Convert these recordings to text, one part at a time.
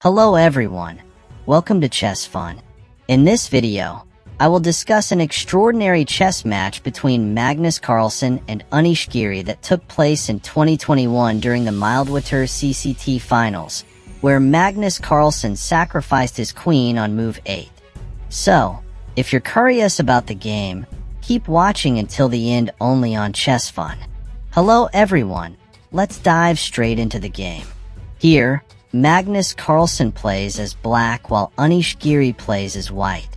Hello everyone, welcome to Chess Fun. In this video, I will discuss an extraordinary chess match between Magnus Carlsen and Anish Giri that took place in 2021 during the Mildwater CCT finals, where Magnus Carlsen sacrificed his queen on move 8. So, if you're curious about the game, keep watching until the end only on Chess Fun. Hello everyone, let's dive straight into the game. Here, Magnus Carlsen plays as black while Anish Giri plays as white.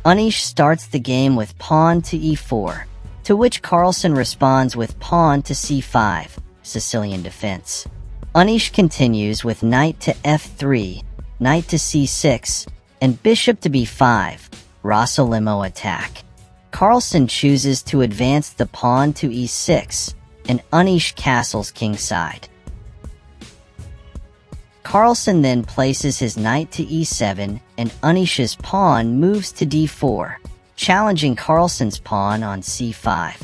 Anish starts the game with pawn to e4, to which Carlsen responds with pawn to c5, Sicilian defense. Anish continues with knight to f3, knight to c6, and bishop to b5, Rossolimo attack. Carlsen chooses to advance the pawn to e6, and Anish castles kingside. Carlsen then places his knight to e7, and Anish's pawn moves to d4, challenging Carlsen's pawn on c5.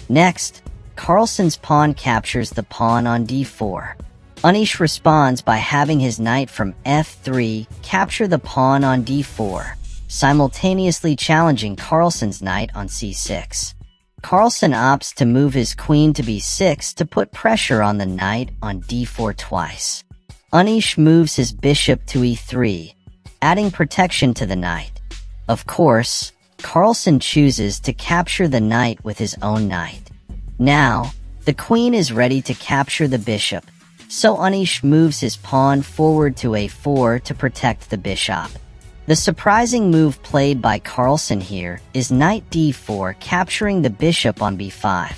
Next, Carlsen's pawn captures the pawn on d4. Anish responds by having his knight from f3 capture the pawn on d4, simultaneously challenging Carlsen's knight on c6. Carlsen opts to move his queen to b6 to put pressure on the knight on d4 twice. Anish moves his bishop to e3, adding protection to the knight. Of course, Carlsen chooses to capture the knight with his own knight. Now, the queen is ready to capture the bishop, so Anish moves his pawn forward to a4 to protect the bishop. The surprising move played by Carlsen here is knight d4 capturing the bishop on b5.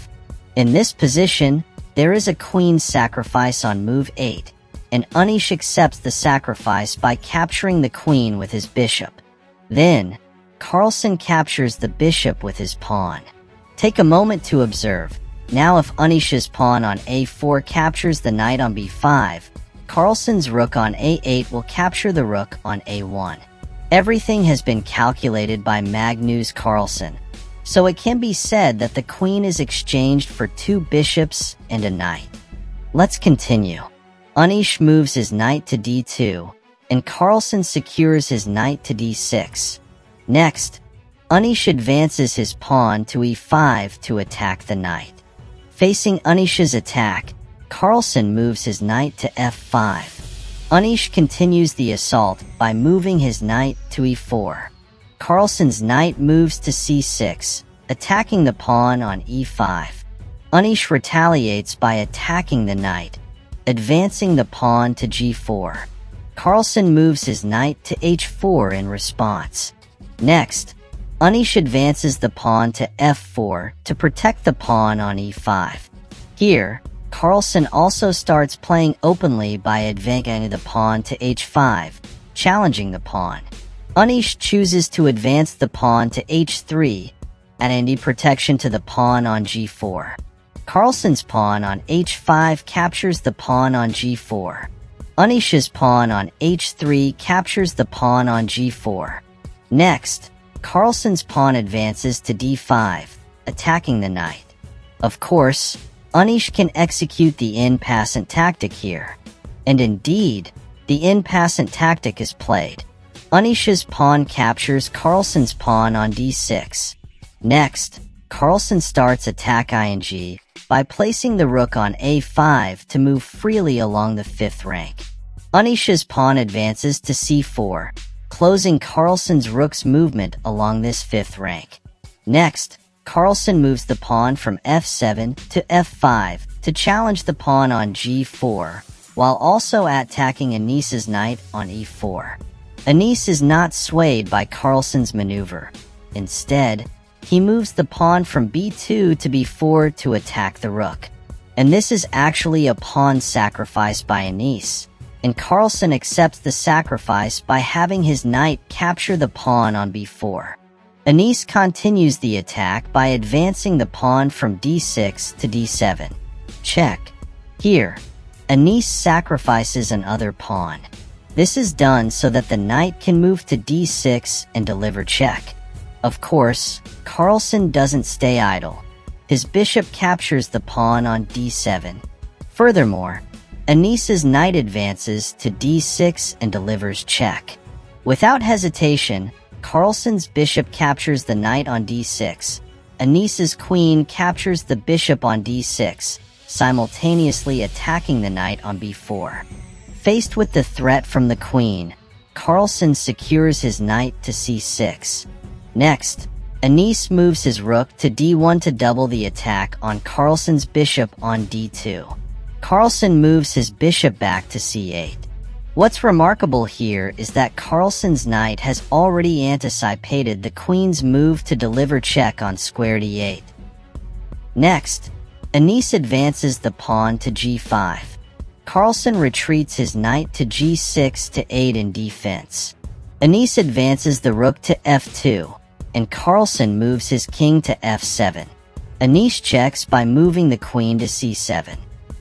In this position, there is a queen sacrifice on move 8, and Anish accepts the sacrifice by capturing the queen with his bishop. Then, Carlsen captures the bishop with his pawn. Take a moment to observe. Now if Anish's pawn on a4 captures the knight on b5, Carlsen's rook on a8 will capture the rook on a1. Everything has been calculated by Magnus Carlsen, so it can be said that the queen is exchanged for 2 bishops and a knight. Let's continue. Anish moves his knight to d2, and Carlsen secures his knight to d6. Next, Anish advances his pawn to e5 to attack the knight. Facing Anish's attack, Carlsen moves his knight to f5. Anish continues the assault by moving his knight to e4. Carlsen's knight moves to c6, attacking the pawn on e5. Anish retaliates by attacking the knight, advancing the pawn to g4. Carlsen moves his knight to h4 in response. Next, Anish advances the pawn to f4 to protect the pawn on e5. Here, Carlsen also starts playing openly by advancing the pawn to h5, challenging the pawn. Anish chooses to advance the pawn to h3, adding protection to the pawn on g4. Carlsen's pawn on h5 captures the pawn on g4. Anish's pawn on h3 captures the pawn on g4. Next, Carlsen's pawn advances to d5, attacking the knight. Of course, Anish can execute the in-passant tactic here. And indeed, the in-passant tactic is played. Anish's pawn captures Carlsen's pawn on d6. Next, Carlsen starts attack ing by placing the rook on a5 to move freely along the 5th rank. Anish's pawn advances to c4, closing Carlsen's rook's movement along this 5th rank. Next, Carlsen moves the pawn from f7 to f5 to challenge the pawn on g4, while also attacking Anish's knight on e4. Anish is not swayed by Carlsen's maneuver. Instead, he moves the pawn from b2 to b4 to attack the rook. And this is actually a pawn sacrifice by Anish, and Carlsen accepts the sacrifice by having his knight capture the pawn on b4. Anish continues the attack by advancing the pawn from d6 to d7. Check. Here, Anish sacrifices another pawn. This is done so that the knight can move to d6 and deliver check. Of course, Carlsen doesn't stay idle. His bishop captures the pawn on d7. Furthermore, Anis's knight advances to d6 and delivers check. Without hesitation, Carlsen's bishop captures the knight on d6. Anis's queen captures the bishop on d6, simultaneously attacking the knight on b4. Faced with the threat from the queen, Carlsen secures his knight to c6. Next, Anish moves his rook to d1 to double the attack on Carlsen's bishop on d2. Carlsen moves his bishop back to c8. What's remarkable here is that Carlsen's knight has already anticipated the queen's move to deliver check on square d8. Next, Anish advances the pawn to g5. Carlsen retreats his knight to g6 to aid in defense. Anish advances the rook to f2, and Carlsen moves his king to f7. Anish checks by moving the queen to c7.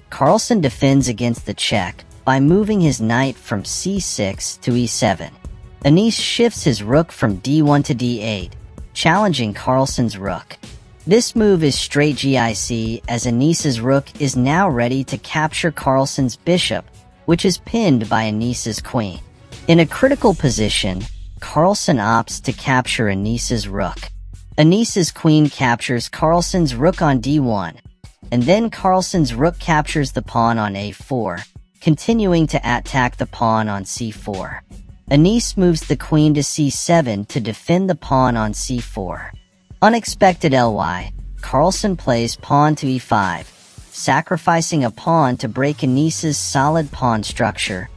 Carlsen defends against the check by moving his knight from c6 to e7. Anish shifts his rook from d1 to d8, challenging Carlsen's rook. This move is straight GIC, as Anish's rook is now ready to capture Carlsen's bishop, which is pinned by Anish's queen. In a critical position, Carlsen opts to capture Anish's rook. Anish's queen captures Carlsen's rook on d1, and then Carlsen's rook captures the pawn on a4, continuing to attack the pawn on c4. Anish moves the queen to c7 to defend the pawn on c4. Unexpected ly, Carlsen plays pawn to e5, sacrificing a pawn to break Anish's solid pawn structure,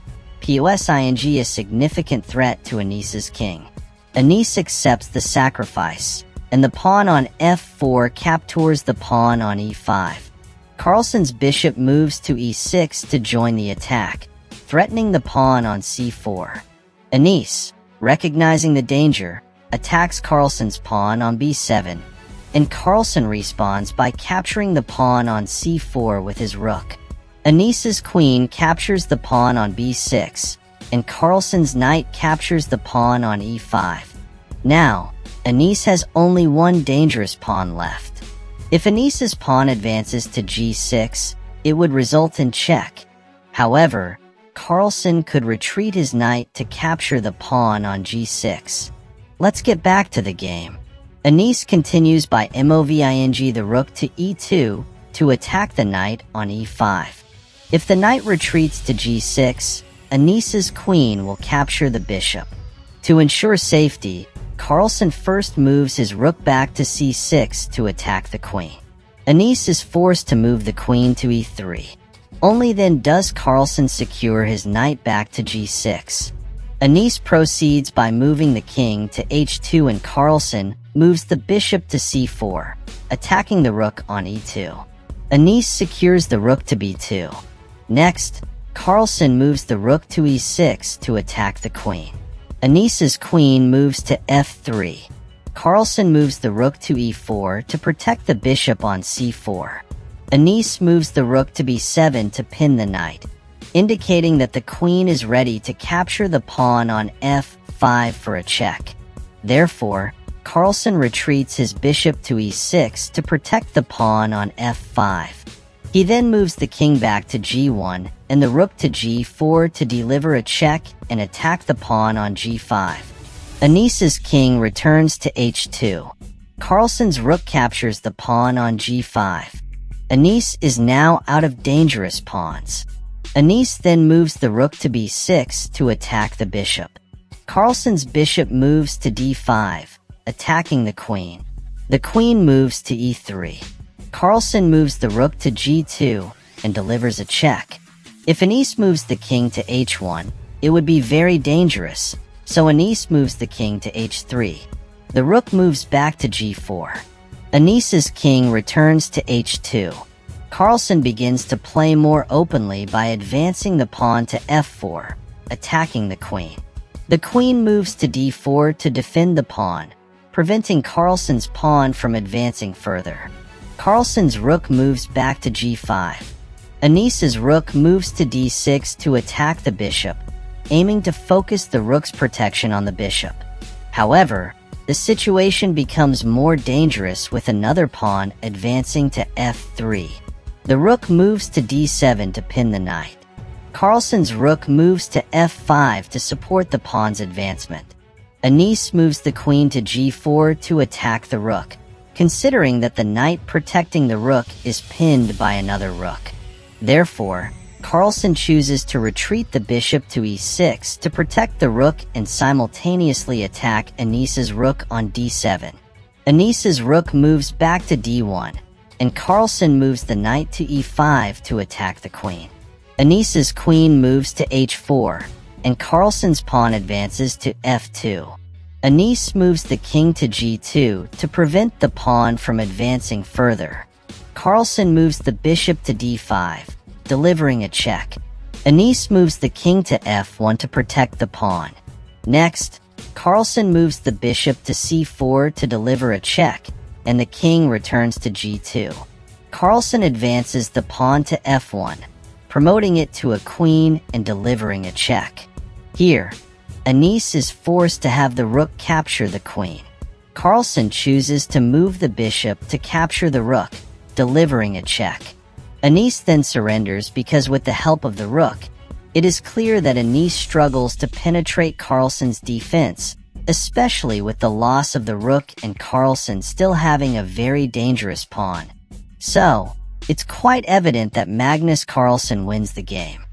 posing a significant threat to Anish's king. Anish accepts the sacrifice, and the pawn on f4 captures the pawn on e5. Carlsen's bishop moves to e6 to join the attack, threatening the pawn on c4. Anish, recognizing the danger, attacks Carlsen's pawn on b7, and Carlsen responds by capturing the pawn on c4 with his rook. Anish's queen captures the pawn on b6, and Carlsen's knight captures the pawn on e5. Now, Anish has only one dangerous pawn left. If Anish's pawn advances to g6, it would result in check. However, Carlsen could retreat his knight to capture the pawn on g6. Let's get back to the game. Anish continues by moving the rook to e2 to attack the knight on e5. If the knight retreats to g6, Anish's queen will capture the bishop. To ensure safety, Carlsen first moves his rook back to c6 to attack the queen. Anish is forced to move the queen to e3. Only then does Carlsen secure his knight back to g6. Anish proceeds by moving the king to h2, and Carlsen moves the bishop to c4, attacking the rook on e2. Anish secures the rook to b2. Next, Carlsen moves the rook to e6 to attack the queen. Anish's queen moves to f3. Carlsen moves the rook to e4 to protect the bishop on c4. Anish moves the rook to b7 to pin the knight, indicating that the queen is ready to capture the pawn on f5 for a check. Therefore, Carlsen retreats his bishop to e6 to protect the pawn on f5. He then moves the king back to g1 and the rook to g4 to deliver a check and attack the pawn on g5. Anish's king returns to h2. Carlsen's rook captures the pawn on g5. Anish is now out of dangerous pawns. Anish then moves the rook to b6 to attack the bishop. Carlsen's bishop moves to d5, attacking the queen. The queen moves to e3. Carlsen moves the rook to g2 and delivers a check. If Anish moves the king to h1, it would be very dangerous, so Anish moves the king to h3. The rook moves back to g4. Anish's king returns to h2. Carlsen begins to play more openly by advancing the pawn to f4, attacking the queen. The queen moves to d4 to defend the pawn, preventing Carlsen's pawn from advancing further. Carlsen's rook moves back to g5. Anish's rook moves to d6 to attack the bishop, aiming to focus the rook's protection on the bishop. However, the situation becomes more dangerous with another pawn advancing to f3. The rook moves to d7 to pin the knight. Carlsen's rook moves to f5 to support the pawn's advancement. Anish moves the queen to g4 to attack the rook, considering that the knight protecting the rook is pinned by another rook. Therefore, Carlsen chooses to retreat the bishop to e6 to protect the rook and simultaneously attack Anish's rook on d7. Anish's rook moves back to d1, and Carlsen moves the knight to e5 to attack the queen. Anish's queen moves to h4, and Carlsen's pawn advances to f2. Anish moves the king to g2 to prevent the pawn from advancing further. Carlsen moves the bishop to d5, delivering a check. Anish moves the king to f1 to protect the pawn. Next, Carlsen moves the bishop to c4 to deliver a check, and the king returns to g2. Carlsen advances the pawn to f1, promoting it to a queen and delivering a check. Here, Anish is forced to have the rook capture the queen. Carlsen chooses to move the bishop to capture the rook, delivering a check. Anish then surrenders because with the help of the rook, it is clear that Anish struggles to penetrate Carlsen's defense, especially with the loss of the rook and Carlsen still having a very dangerous pawn. So, it's quite evident that Magnus Carlsen wins the game.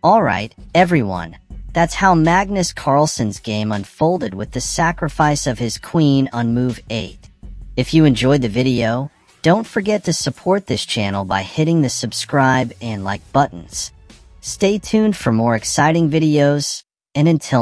Alright, everyone, that's how Magnus Carlsen's game unfolded with the sacrifice of his queen on move 8. If you enjoyed the video, don't forget to support this channel by hitting the subscribe and like buttons. Stay tuned for more exciting videos, and until